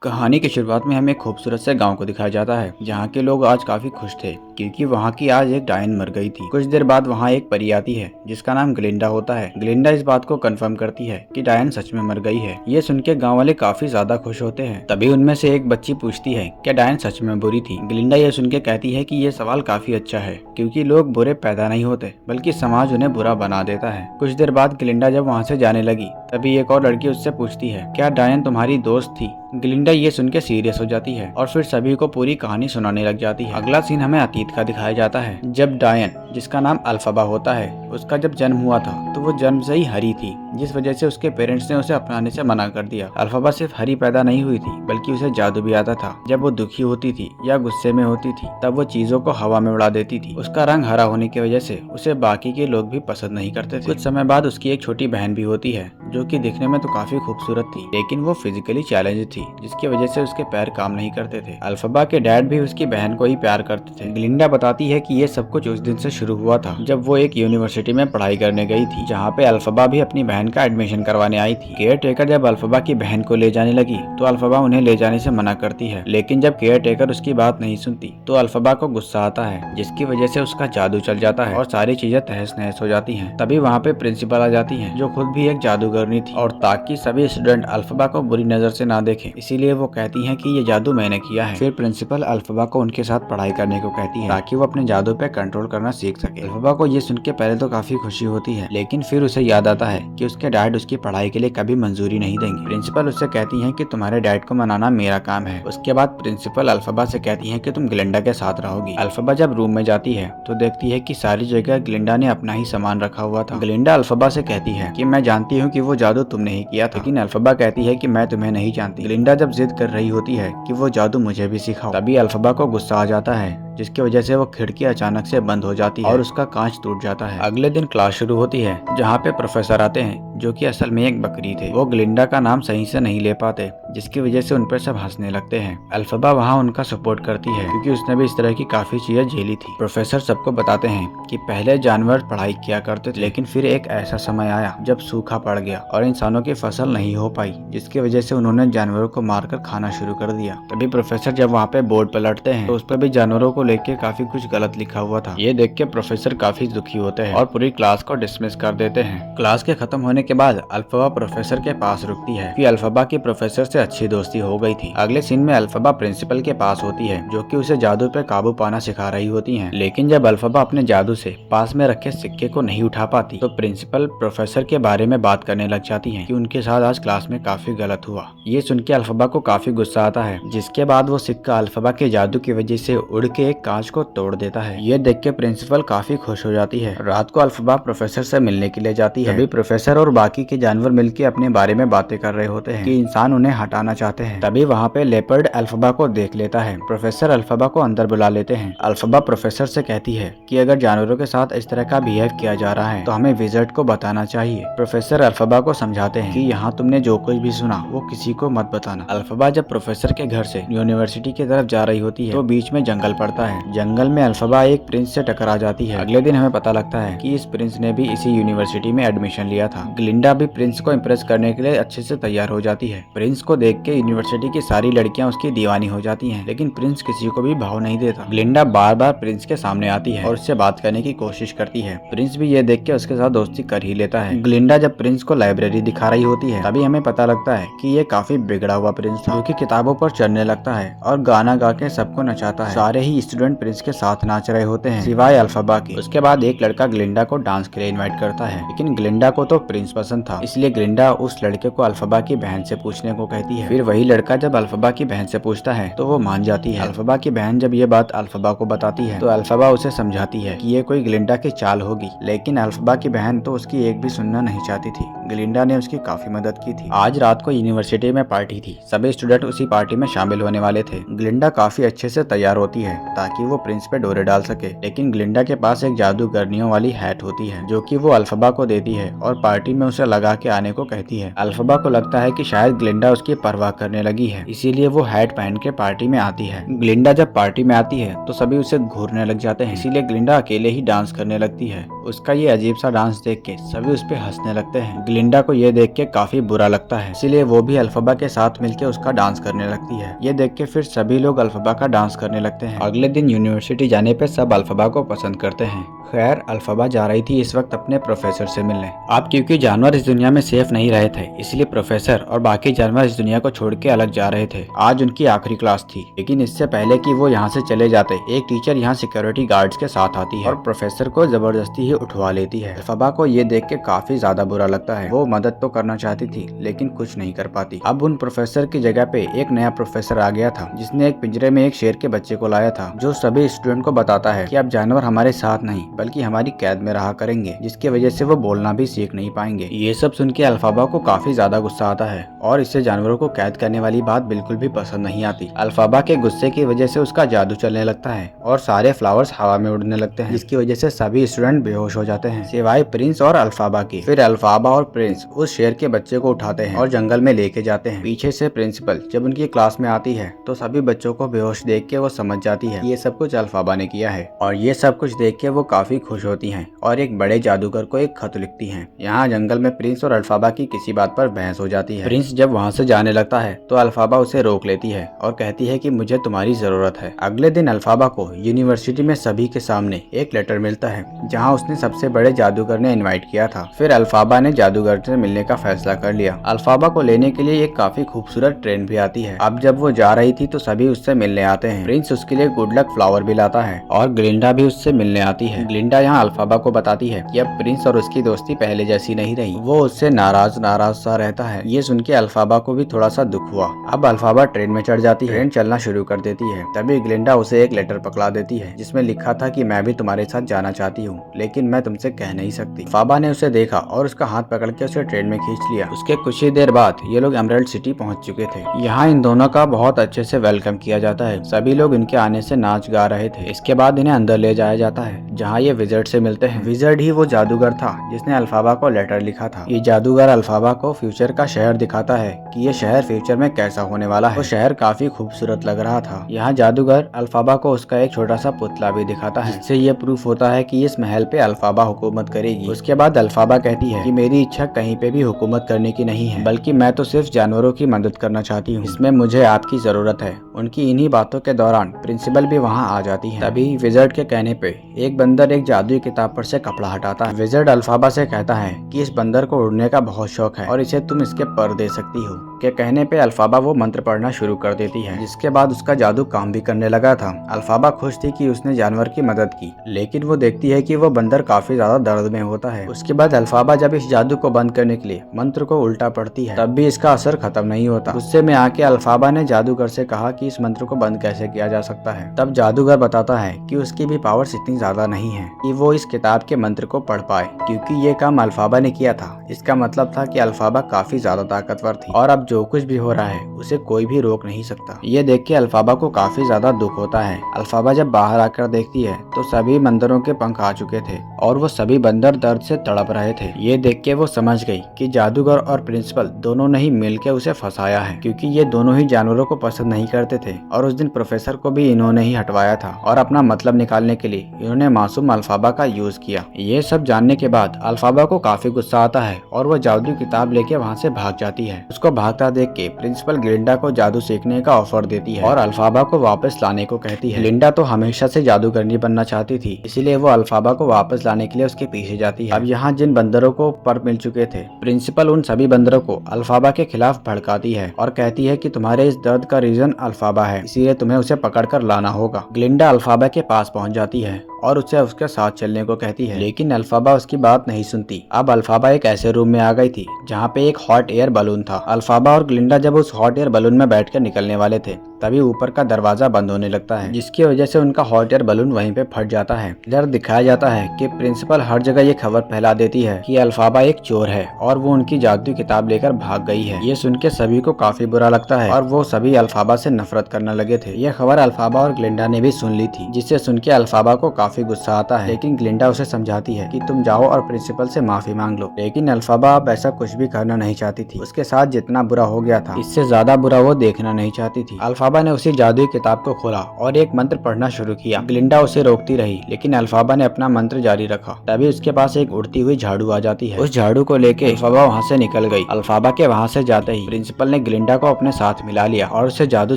कहानी की शुरुआत में हमें एक खूबसूरत से गांव को दिखाया जाता है जहां के लोग आज काफी खुश थे क्योंकि वहां की आज एक डायन मर गई थी। कुछ देर बाद वहां एक परी आती है जिसका नाम ग्लिंडा होता है। ग्लिंडा इस बात को कंफर्म करती है कि डायन सच में मर गई है। ये सुन के गाँव वाले काफी ज्यादा खुश होते हैं। तभी उनमें से एक बच्ची पूछती है क्या डायन सच में बुरी थी। ग्लिंडा ये सुन के कहती है कि ये सवाल काफी अच्छा है क्योंकि लोग बुरे पैदा नहीं होते बल्कि समाज उन्हें बुरा बना देता है। कुछ देर बाद ग्लिंडा जब वहाँ से जाने लगी तभी एक और लड़की उससे पूछती है क्या डायन तुम्हारी दोस्त थी। ग्लिंडा ये सुन के सीरियस हो जाती है और फिर सभी को पूरी कहानी सुनाने लग जाती है। अगला सीन हमें अतीत का दिखाया जाता है जब डायन जिसका नाम अल्फबा होता है उसका जब जन्म हुआ था तो वो जन्म से ही हरी थी जिस वजह से उसके पेरेंट्स ने उसे अपनाने से मना कर दिया। अल्फबा सिर्फ हरी पैदा नहीं हुई थी बल्कि उसे जादू भी आता था। जब वो दुखी होती थी या गुस्से में होती थी तब वो चीजों को हवा में उड़ा देती थी। उसका रंग हरा होने की वजह से उसे बाकी के लोग भी पसंद नहीं करते थे। कुछ समय बाद उसकी एक छोटी बहन भी होती है जो कि दिखने में तो काफी खूबसूरत थी लेकिन वो फिजिकली चैलेंज थी जिसकी वजह से उसके पैर काम नहीं करते थे। अल्फबा के डैड भी उसकी बहन को ही प्यार करते थे। ग्लिंडा बताती है कि ये सब कुछ उस दिन से शुरू हुआ था जब वो एक यूनिवर्सिटी में पढ़ाई करने गई थी जहाँ पे अल्फबा भी अपनी बहन का एडमिशन करवाने आई थी। केयर टेकर जब अल्फबा की बहन को ले जाने लगी तो अल्फबा उन्हें ले जाने से मना करती है लेकिन जब केयर टेकर उसकी बात नहीं सुनती तो अल्फबा को गुस्सा आता है जिसकी वजह से उसका जादू चल जाता है और सारी चीजें तहस नहस हो जाती है। तभी वहाँ पे प्रिंसिपल आ जाती है जो खुद भी एक जादूगरनी थी और ताकि सभी स्टूडेंट अल्फबा को बुरी नजर से ना देखें इसीलिए वो कहती है कि ये जादू मैंने किया है। फिर प्रिंसिपल अल्फबा को उनके साथ पढ़ाई करने को कहती है ताकि वो अपने जादू पे कंट्रोल करना सीख सके। अल्फबा को ये सुन के पहले तो काफी खुशी होती है लेकिन फिर उसे याद आता है कि उसके डैड उसकी पढ़ाई के लिए कभी मंजूरी नहीं देंगे। प्रिंसिपल उससे कहती है कि तुम्हारे डैड को मनाना मेरा काम है। उसके बाद प्रिंसिपल अल्फबा से कहती है कि तुम ग्लिंडा के साथ रहोगी। अल्फबा जब रूम में जाती है तो देखती है कि सारी जगह ग्लिंडा ने अपना ही सामान रखा हुआ था। ग्लिंडा अल्फबा से कहती है कि मैं जानती हूँ कि वो जादू तुमने ही किया था लेकिन अल्फबा कहती है कि मैं तुम्हें नहीं जानती। ग्लिंडा जब जिद कर रही होती है कि वो जादू मुझे भी सिखाओ तभी अल्फबा को गुस्सा आ जाता है जिसकी वजह से वो खिड़की अचानक से बंद हो जाती है और उसका कांच टूट जाता है। अगले दिन क्लास शुरू होती है जहाँ पे प्रोफेसर आते हैं जो कि असल में एक बकरी थे। वो ग्लिंडा का नाम सही से नहीं ले पाते जिसकी वजह से उन पर सब हंसने लगते हैं। अल्फबा वहाँ उनका सपोर्ट करती है क्योंकि उसने भी इस तरह की काफी चीजें झेली थी। प्रोफेसर सबको बताते हैं कि पहले जानवर पढ़ाई किया करते थे लेकिन फिर एक ऐसा समय आया जब सूखा पड़ गया और इंसानों की फसल नहीं हो पाई जिसकी वजह से उन्होंने जानवरों को मारकर खाना शुरू कर दिया। तभी प्रोफेसर जब वहाँ पे बोर्ड पलटते हैं तो उस पर भी जानवरों को लेके काफी कुछ गलत लिखा हुआ था। ये देख के प्रोफेसर काफी दुखी होते हैं और पूरी क्लास को डिसमिस कर देते हैं। क्लास के खत्म होने के बाद अल्फबा प्रोफेसर के पास रुकती है कि अल्फबा की प्रोफेसर से अच्छी दोस्ती हो गई थी। अगले सीन में अल्फबा प्रिंसिपल के पास होती है जो कि उसे जादू पे काबू पाना सिखा रही होती है लेकिन जब अल्फबा अपने जादू से पास में रखे सिक्के को नहीं उठा पाती तो प्रिंसिपल प्रोफेसर के बारे में बात करने लग जाती है कि उनके साथ आज क्लास में काफी गलत हुआ। ये सुन के अल्फबा को काफी गुस्सा आता है जिसके बाद वो सिक्का अल्फबा के जादू की वजह से उड़ के एक कांच को तोड़ देता है। ये देख के प्रिंसिपल काफी खुश हो जाती है। रात को अल्फबा प्रोफेसर से मिलने के लिए जाती है। तभी प्रोफेसर और बाकी के जानवर मिलकर अपने बारे में बातें कर रहे होते हैं कि इंसान उन्हें हटाना चाहते हैं। तभी वहाँ पे लेपर्ड अल्फबा को देख लेता है। प्रोफेसर अल्फबा को अंदर बुला लेते हैं। अल्फबा प्रोफेसर से कहती है कि अगर जानवरों के साथ इस तरह का बिहेव किया जा रहा है तो हमें विजर्ड को बताना चाहिए। प्रोफेसर अल्फबा को समझाते हैं कि यहाँ तुमने जो कुछ भी सुना वो किसी को मत बताना। अल्फबा जब प्रोफेसर के घर से यूनिवर्सिटी की तरफ जा रही होती है तो बीच में जंगल पड़ता है। जंगल में अल्फबा एक प्रिंस से टकरा जाती है। अगले दिन हमें पता लगता है कि इस प्रिंस ने भी इसी यूनिवर्सिटी में एडमिशन लिया था। ग्लिंडा भी प्रिंस को इम्प्रेस करने के लिए अच्छे से तैयार हो जाती है। प्रिंस को देख के यूनिवर्सिटी की सारी लड़कियां उसकी दीवानी हो जाती हैं लेकिन प्रिंस किसी को भी भाव नहीं देता। ग्लिंडा बार बार प्रिंस के सामने आती है और उससे बात करने की कोशिश करती है। प्रिंस भी ये देख के उसके साथ दोस्ती कर ही लेता है। ग्लिंडा जब प्रिंस को लाइब्रेरी दिखा रही होती है तभी हमें पता लगता है कि ये काफी बिगड़ा हुआ प्रिंस था जो कि किताबों पर चढ़ने लगता है और गाना गा के सबको नचाता है। सारे ही स्टूडेंट प्रिंस के साथ नाच रहे होते हैं सिवाय अल्फबा के। उसके बाद एक लड़का ग्लिंडा को डांस के लिए इनवाइट करता है लेकिन ग्लिंडा को तो प्रिंस पसंद था इसलिए ग्लिंडा उस लड़के को अल्फबा की बहन से पूछने को कहती है। फिर वही लड़का जब अल्फबा की बहन से पूछता है तो वो मान जाती है। अल्फबा की बहन जब ये बात अल्फबा को बताती है तो अल्फबा उसे समझाती है कि ये कोई ग्लिंडा की चाल होगी लेकिन अल्फबा की बहन तो उसकी एक भी सुनना नहीं चाहती थी। ग्लिंडा ने उसकी काफी मदद की थी। आज रात को यूनिवर्सिटी में पार्टी थी। सभी स्टूडेंट उसी पार्टी में शामिल होने वाले थे। ग्लिंडा काफी अच्छे से तैयार होती है ताकि वो प्रिंस पे डोरे डाल सके लेकिन ग्लिंडा के पास एक जादूगरनियों वाली हैट होती है जो कि वो अल्फबा को देती है और पार्टी में उसे लगा के आने को कहती है। अल्फबा को लगता है कि शायद ग्लिंडा उसकी परवाह करने लगी है इसीलिए वो हैट पहन के पार्टी में आती है। ग्लिंडा जब पार्टी में आती है तो सभी उसे घूरने लग जाते हैं इसीलिए ग्लिंडा अकेले ही डांस करने लगती है। उसका ये अजीब सा डांस देख के सभी उस पे हंसने लगते हैं। ग्लिंडा को ये देख के काफी बुरा लगता है, इसीलिए वो भी अल्फाबा के साथ मिलकर उसका डांस करने लगती है। ये देख के फिर सभी लोग अल्फाबा का डांस करने लगते हैं। अगले दिन यूनिवर्सिटी जाने पे सब अल्फाबा को पसंद करते हैं। खैर अल्फाबा जा रही थी इस वक्त अपने प्रोफेसर से मिलने। अब क्योंकि जानवर इस दुनिया में सेफ नहीं रहे थे, इसलिए प्रोफेसर और बाकी जानवर इस दुनिया को छोड़ के अलग जा रहे थे। आज उनकी आखिरी क्लास थी, लेकिन इससे पहले कि वो यहाँ से चले जाते, एक टीचर यहाँ सिक्योरिटी गार्ड्स के साथ आती है और प्रोफेसर को जबरदस्ती ही उठवा लेती है। अल्फाबा को ये देख के काफी ज्यादा बुरा लगता है। वो मदद तो करना चाहती थी, लेकिन कुछ नहीं कर पाती। अब उन प्रोफेसर की जगह पे एक नया प्रोफेसर आ गया था, जिसने एक पिंजरे में एक शेर के बच्चे को लाया था, जो सभी स्टूडेंट को बताता है कि अब जानवर हमारे साथ नहीं बल्कि हमारी कैद में रहा करेंगे, जिसकी वजह से वो बोलना भी सीख नहीं पाएंगे। ये सब सुन के अल्फाबा को काफी ज्यादा गुस्सा आता है और इससे जानवरों को कैद करने वाली बात बिल्कुल भी पसंद नहीं आती। अल्फाबा के गुस्से की वजह से उसका जादू चलने लगता है और सारे फ्लावर्स हवा में उड़ने लगते हैं, जिसकी वजह से सभी स्टूडेंट बेहोश हो जाते हैं सिवाय प्रिंस और अल्फाबा के। फिर अल्फाबा और प्रिंस उस शेर के बच्चे को उठाते हैं और जंगल में लेके जाते हैं। पीछे से प्रिंसिपल जब उनकी क्लास में आती है तो सभी बच्चों को बेहोश देख के वो समझ जाती है ये सब कुछ अल्फाबा ने किया है, और ये सब कुछ देख के वो काफी खुश होती हैं और एक बड़े जादूगर को एक खत लिखती हैं। यहाँ जंगल में प्रिंस और अल्फाबा की किसी बात पर बहस हो जाती है। प्रिंस जब वहाँ से जाने लगता है तो अल्फाबा उसे रोक लेती है और कहती है कि मुझे तुम्हारी जरूरत है। अगले दिन अल्फाबा को यूनिवर्सिटी में सभी के सामने एक लेटर मिलता है, जहाँ उसने सबसे बड़े जादूगर ने इनवाइट किया था। फिर अल्फाबा ने जादूगर से मिलने का फैसला कर लिया। अल्फाबा को लेने के लिए एक काफी खूबसूरत ट्रेन भी आती है। अब जब वो जा रही थी तो सभी उससे मिलने आते हैं। प्रिंस उसके लिए गुड लक फ्लावर भी लाता है और ग्लिंडा भी उससे मिलने आती है। ग्लिंडा यहाँ अल्फाबा को बताती है कि अब प्रिंस और उसकी दोस्ती पहले जैसी नहीं रही, वो उससे नाराज सा रहता है। ये सुन के अल्फाबा को भी थोड़ा सा दुख हुआ। अब अल्फाबा ट्रेन में चढ़ जाती है। ट्रेन चलना शुरू कर देती है। तभी ग्लिंडा उसे एक लेटर पकड़ा देती है, जिसमें लिखा था कि मैं भी तुम्हारे साथ जाना चाहती हूँ, लेकिन मैं तुमसे कह नहीं सकती। अल्फाबा ने उसे देखा और उसका हाथ पकड़ के उसे ट्रेन में खींच लिया। उसके कुछ ही देर बाद ये लोग एमराल्ड सिटी पहुँच चुके थे। यहाँ इन दोनों का बहुत अच्छे से वेलकम किया जाता है। सभी लोग इनके आने से नाच गा रहे थे। इसके बाद इन्हें अंदर ले जाया जाता है, जहाँ ये विजर्ड से मिलते हैं। विजर्ड ही वो जादूगर था जिसने अल्फाबा को लेटर लिखा था। ये जादूगर अल्फाबा को फ्यूचर का शहर दिखाता है कि ये शहर फ्यूचर में कैसा होने वाला है। वो शहर काफी खूबसूरत लग रहा था। यहाँ जादूगर अल्फाबा को उसका एक छोटा सा पुतला भी दिखाता है, जिससे ये प्रूफ होता है कि इस महल पे अल्फाबा हुकूमत करेगी। उसके बाद अल्फाबा कहती है कि मेरी इच्छा कहीं पे भी हुकूमत करने की नहीं है, बल्कि मैं तो सिर्फ जानवरों की मदद करना चाहती हूँ। इसमें मुझे आपकी जरूरत है। उनकी इन्हीं बातों के दौरान प्रिंसिपल भी वहाँ आ जाती है। तभी विजर्ड के कहने पे एक बंदर एक जादुई किताब पर से कपड़ा हटाता है। विजर्ड अल्फाबा से कहता है कि इस बंदर को उड़ने का बहुत शौक है और इसे तुम इसके पर दे सकती हो। के कहने पे अल्फाबा वो मंत्र पढ़ना शुरू कर देती है, जिसके बाद उसका जादू काम भी करने लगा था। अल्फाबा खुश थी कि उसने जानवर की मदद की, लेकिन वो देखती है कि वो बंदर काफी ज्यादा दर्द में होता है। उसके बाद अल्फाबा जब इस जादू को बंद करने के लिए मंत्र को उल्टा पढ़ती है, तब भी इसका असर खत्म नहीं होता। गुस्से में आके अल्फाबा ने जादूगर से कहा कि इस मंत्र को बंद कैसे किया जा सकता है। तब जादूगर बताता है कि उसकी भी पावर्स इतनी ज्यादा नहीं है कि वो इस किताब के मंत्र को पढ़ पाए, क्योंकि ये काम अल्फाबा ने किया था। इसका मतलब था कि अल्फाबा काफी ज्यादा ताकतवर थी और अब जो कुछ भी हो रहा है उसे कोई भी रोक नहीं सकता। ये देख के अल्फाबा को काफी ज्यादा दुख होता है। अल्फाबा जब बाहर आकर देखती है तो सभी बंदरों के पंख आ चुके थे और वो सभी बंदर दर्द से तड़प रहे थे। ये देख के वो समझ गई कि जादूगर और प्रिंसिपल दोनों ने ही मिलकर उसे फंसाया है, क्योंकि ये दोनों ही जानवरों को पसंद नहीं करते थे और उस दिन प्रोफेसर को भी इन्होंने ही हटवाया था और अपना मतलब निकालने के लिए इन्होंने मासूम अल्फाबा का यूज किया। ये सब जानने के बाद अल्फाबा को काफी गुस्सा आता है और वो जादू किताब लेके वहाँ से भाग जाती है। उसको भागता देख के प्रिंसिपल ग्लिंडा को जादू सीखने का ऑफर देती है और अल्फाबा को वापस लाने को कहती है। ग्लिंडा तो हमेशा से जादूगरनी बनना चाहती थी, इसीलिए वो अल्फाबा को वापस लाने के लिए उसके पीछे जाती है। अब यहाँ जिन बंदरों को पर मिल चुके थे, प्रिंसिपल उन सभी बंदरों को अल्फाबा के खिलाफ भड़काती है और कहती है कि तुम्हारे इस दर्द का रीजन अल्फाबा है, इसीलिए तुम्हें उसे पकड़ कर लाना होगा। ग्लिंडा अल्फाबा के पास पहुँच जाती है और उसे उसके साथ चलने को कहती है, लेकिन अल्फाबा उसकी बात नहीं सुनती। अब अल्फाबा एक ऐसे रूम में आ गई थी जहाँ पे एक हॉट एयर बलून था। अल्फाबा और ग्लिंडा जब उस हॉट एयर बलून में बैठकर निकलने वाले थे, तभी ऊपर का दरवाजा बंद होने लगता है, जिसकी वजह से उनका हॉट एयर बलून वहीं पे फट जाता है। इधर दिखाया जाता है कि प्रिंसिपल हर जगह ये खबर फैला देती है कि अल्फाबा एक चोर है और वो उनकी जादुई किताब लेकर भाग गई है। ये सुन के सभी को काफी बुरा लगता है और वो सभी अल्फाबा से नफरत करने लगे थे। ये खबर अल्फाबा और ग्लिंडा ने भी सुन ली थी, जिससे सुन के अल्फाबा को काफी गुस्सा आता है, लेकिन ग्लिंडा उसे समझाती है कि तुम जाओ और प्रिंसिपल से माफी मांग लो। लेकिन अल्फाबा अब ऐसा कुछ भी करना नहीं चाहती थी। उसके साथ जितना बुरा हो गया था, इससे ज्यादा बुरा वो देखना नहीं चाहती थी। अल्फाबा अल्फाबा ने उसी जादुई किताब को खोला और एक मंत्र पढ़ना शुरू किया। ग्लिंडा उसे रोकती रही, लेकिन अल्फाबा ने अपना मंत्र जारी रखा। तभी उसके पास एक उड़ती हुई झाड़ू आ जाती है। उस झाड़ू को लेके अल्फाबा वहाँ से निकल गई। अल्फाबा के वहाँ से जाते ही प्रिंसिपल ने ग्लिंडा को अपने साथ मिला लिया और उसे जादू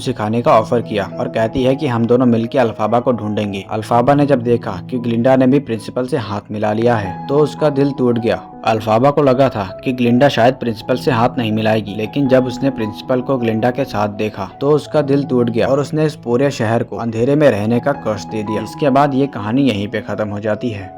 सिखाने का ऑफर किया और कहती है कि हम दोनों मिलकर अल्फाबा को ढूंढेंगे। अल्फाबा ने जब देखा कि ग्लिंडा ने भी प्रिंसिपल से हाथ मिला लिया है तो उसका दिल टूट गया। अल्फाबा को लगा था कि ग्लिंडा शायद प्रिंसिपल से हाथ नहीं मिलाएगी, लेकिन जब उसने प्रिंसिपल को ग्लिंडा के साथ देखा तो उसका दिल टूट गया और उसने इस पूरे शहर को अंधेरे में रहने का कर्ज दे दिया। इसके बाद ये कहानी यहीं पे खत्म हो जाती है।